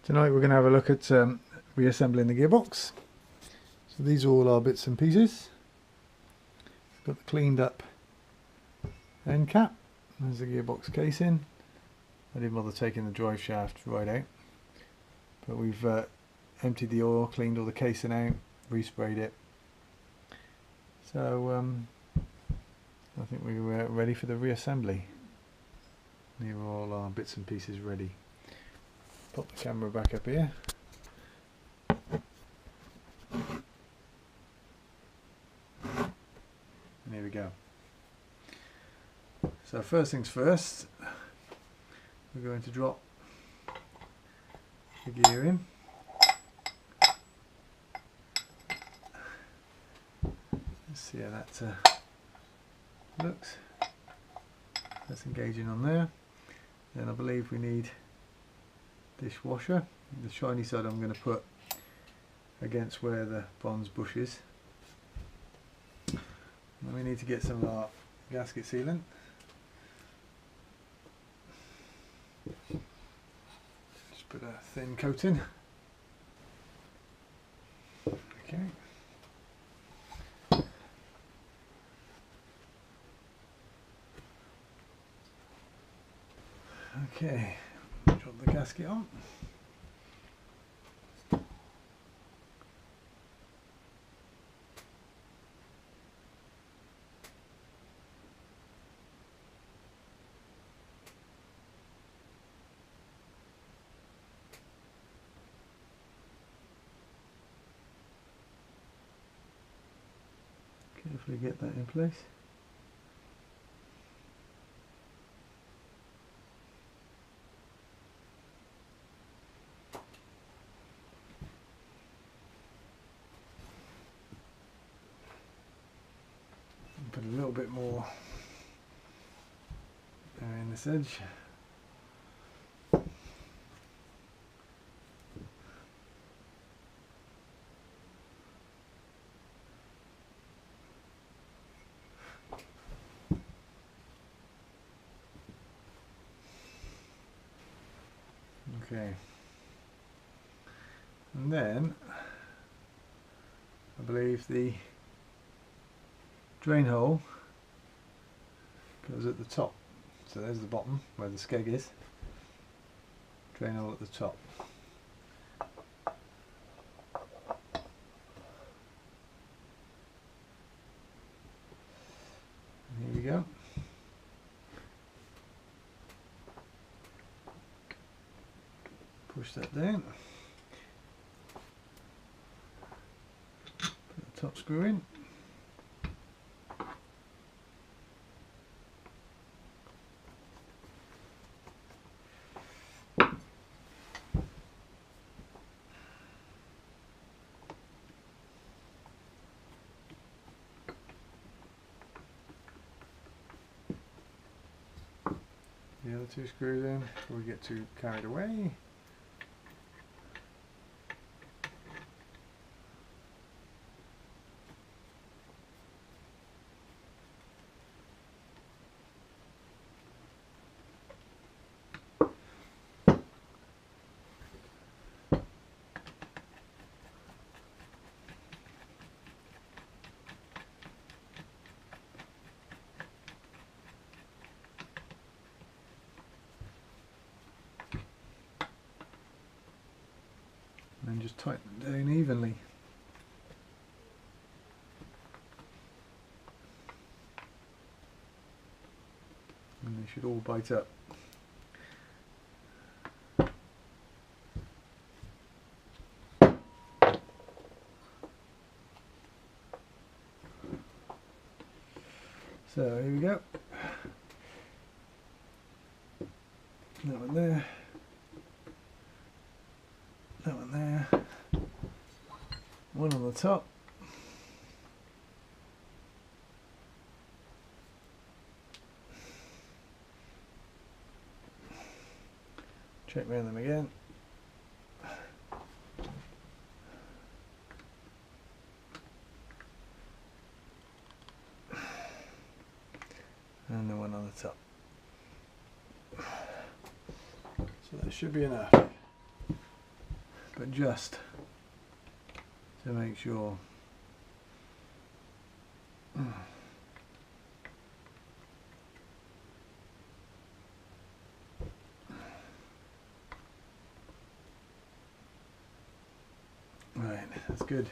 Tonight we're going to have a look at reassembling the gearbox. So these are all our bits and pieces. Got the cleaned up end cap. There's the gearbox casing. I didn't bother taking the drive shaft right out, but we've emptied the oil, cleaned all the casing out, resprayed it. So I think we were ready for the reassembly. Here are all our bits and pieces ready. Pop the camera back up here. And here we go. So first things first, we're going to drop the gear in. Let's see how that looks. That's engaging on there. Then I believe we need dishwasher. The shiny side I'm going to put against where the bronze bush is. And we need to get some of our gasket sealant. Just put a thin coating. Okay. Okay, drop the gasket on. Carefully get that in place. Put a little bit more there in this edge. Okay, and then I believe the drain hole goes at the top. So there's the bottom where the skeg is. Drain hole at the top. And here we go. Push that down. Put the top screw in. The other two screws in before we get too carried away. And just tighten it down evenly. And they should all bite up. So here we go. That one there. That one there, one on the top, check round them again, and the one on the top. So that should be enough. but just to make sure. Right, that's good.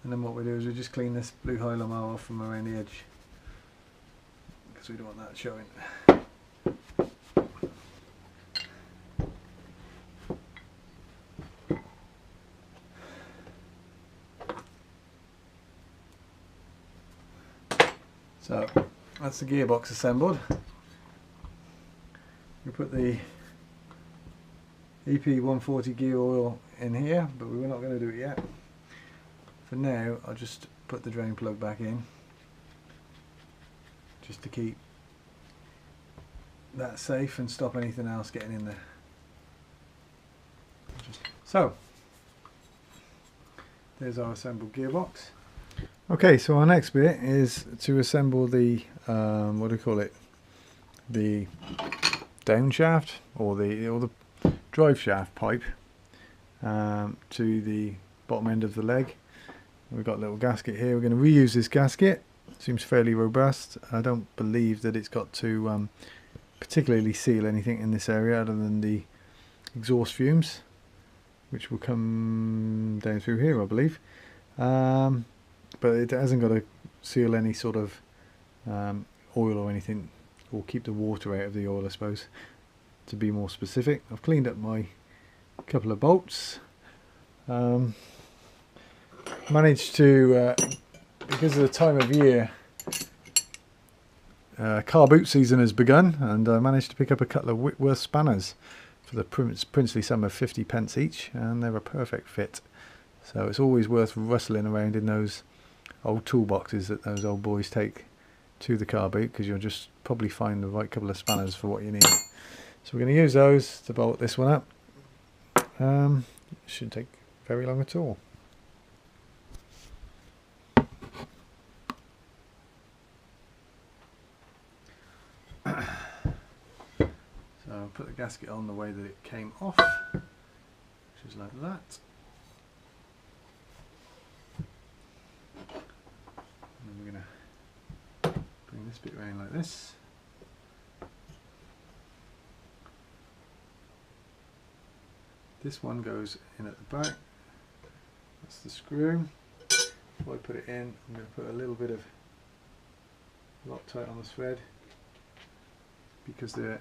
And then what we do is we just clean this blue hilo off from around the edge, because we don't want that showing. So that's the gearbox assembled. We put the EP140 gear oil in here, but we're not going to do it yet. For now, I'll just put the drain plug back in, just to keep that safe and stop anything else getting in there. So, there's our assembled gearbox. Okay, so our next bit is to assemble the, what do we call it? The down shaft, or the drive shaft pipe to the bottom end of the leg. We've got a little gasket here. We're going to reuse this gasket. Seems fairly robust. I don't believe that it's got to particularly seal anything in this area other than the exhaust fumes, which will come down through here, I believe. But it hasn't got to seal any sort of oil or anything, or keep the water out of the oil, I suppose, to be more specific. I've cleaned up my couple of bolts. Managed to, because of the time of year, car boot season has begun, and I managed to pick up a couple of Whitworth spanners for the princely sum of 50p each, and they're a perfect fit. So it's always worth rustling around in those old toolboxes that those old boys take to the car boot, because you'll just probably find the right couple of spanners for what you need. So we're going to use those to bolt this one up. Shouldn't take very long at all. So I'll put the gasket on the way that it came off, which is like that. And then we're going to bring this bit around like this. This one goes in at the back. That's the screw. Before I put it in, I'm going to put a little bit of Loctite on the thread, because there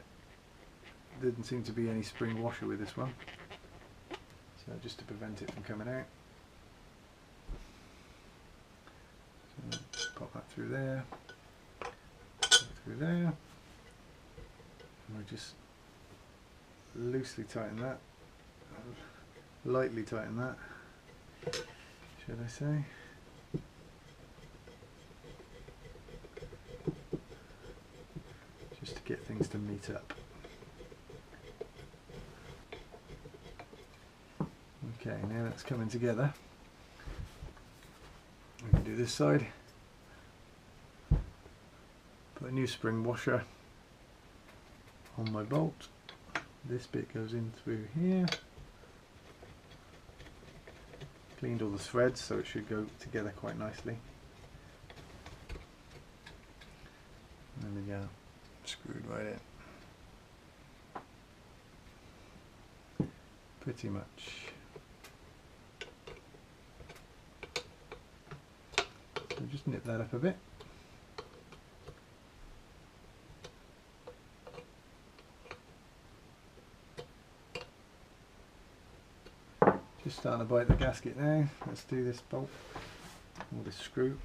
didn't seem to be any spring washer with this one, so just to prevent it from coming out. So pop that through there, pop it through there, and I just loosely tighten that, lightly tighten that, should I say. Just to get things to meet up. Okay, now that's coming together. We can do this side. Put a new spring washer on my bolt. This bit goes in through here. Cleaned all the threads, so it should go together quite nicely. There we go. Screwed right in. Pretty much. So just nip that up a bit. Just starting to bite the gasket now. Let's do this bolt, or this screw,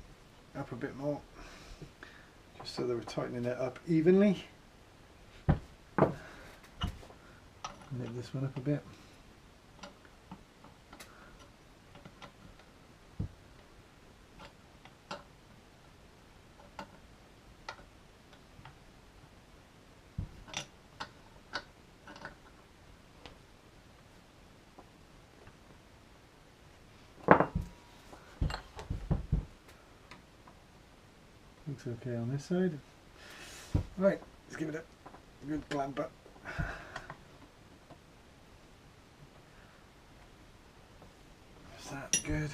up a bit more, just so that we're tightening it up evenly. Nip this one up a bit. Looks okay on this side. Right, let's give it a good clamp up. That's good.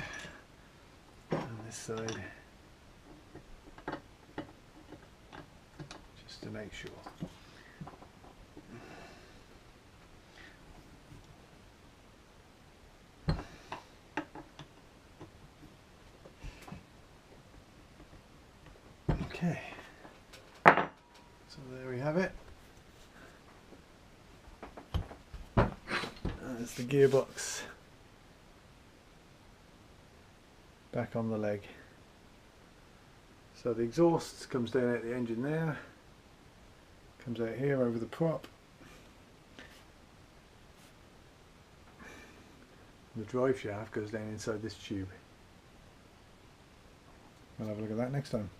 And this side, just to make sure. Okay, so there we have it. There's the gearbox back on the leg. So the exhaust comes down out the engine there, comes out here over the prop. The drive shaft goes down inside this tube. We'll have a look at that next time.